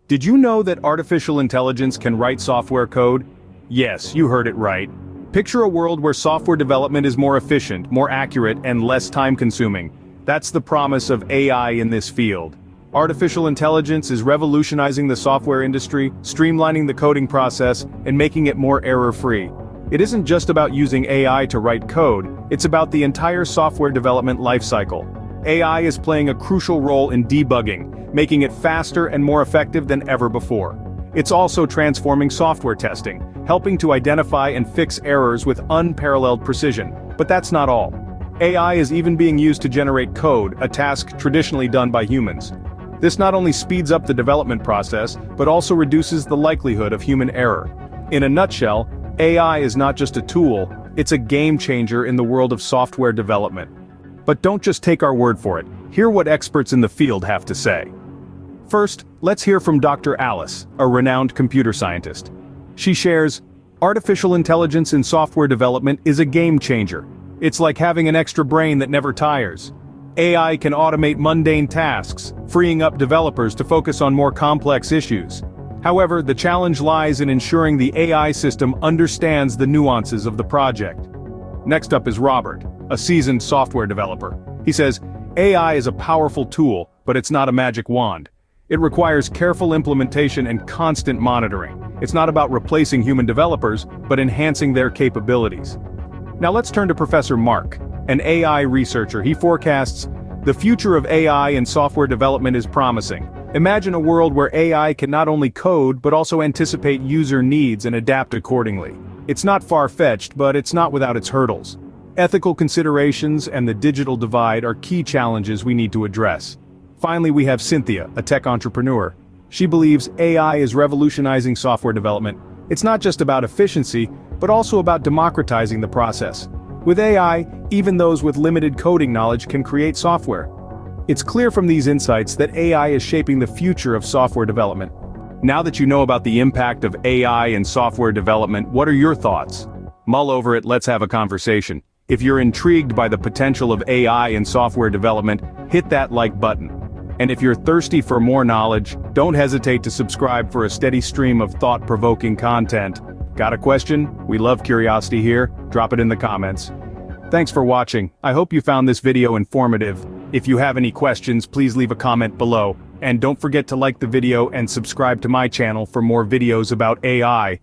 Did you know that artificial intelligence can write software code? Yes, you heard it right. Picture a world where software development is more efficient, more accurate, and less time-consuming. That's the promise of AI in this field. Artificial intelligence is revolutionizing the software industry, streamlining the coding process, and making it more error-free. It isn't just about using AI to write code, it's about the entire software development lifecycle. AI is playing a crucial role in debugging, making it faster and more effective than ever before. It's also transforming software testing, helping to identify and fix errors with unparalleled precision. But that's not all. AI is even being used to generate code, a task traditionally done by humans. This not only speeds up the development process, but also reduces the likelihood of human error. In a nutshell, AI is not just a tool, it's a game changer in the world of software development. But don't just take our word for it, hear what experts in the field have to say. First, let's hear from Dr. Alice, a renowned computer scientist. She shares, "Artificial intelligence in software development is a game changer. It's like having an extra brain that never tires. AI can automate mundane tasks, freeing up developers to focus on more complex issues. However, the challenge lies in ensuring the AI system understands the nuances of the project." Next up is Robert, a seasoned software developer. He says, "AI is a powerful tool, but it's not a magic wand. It requires careful implementation and constant monitoring. It's not about replacing human developers, but enhancing their capabilities." Now let's turn to Professor Mark, an AI researcher. He forecasts, "The future of AI in software development is promising. Imagine a world where AI can not only code but also anticipate user needs and adapt accordingly. It's not far-fetched, but it's not without its hurdles. Ethical considerations and the digital divide are key challenges we need to address." Finally, we have Cynthia, a tech entrepreneur. She believes AI is revolutionizing software development. It's not just about efficiency, but also about democratizing the process. With AI, even those with limited coding knowledge can create software. It's clear from these insights that AI is shaping the future of software development. Now that you know about the impact of AI in software development, what are your thoughts? Mull over it, let's have a conversation. If you're intrigued by the potential of AI in software development, hit that like button. And if you're thirsty for more knowledge, don't hesitate to subscribe for a steady stream of thought-provoking content. Got a question? We love curiosity here. Drop it in the comments. Thanks for watching. I hope you found this video informative. If you have any questions, please leave a comment below. And don't forget to like the video and subscribe to my channel for more videos about AI.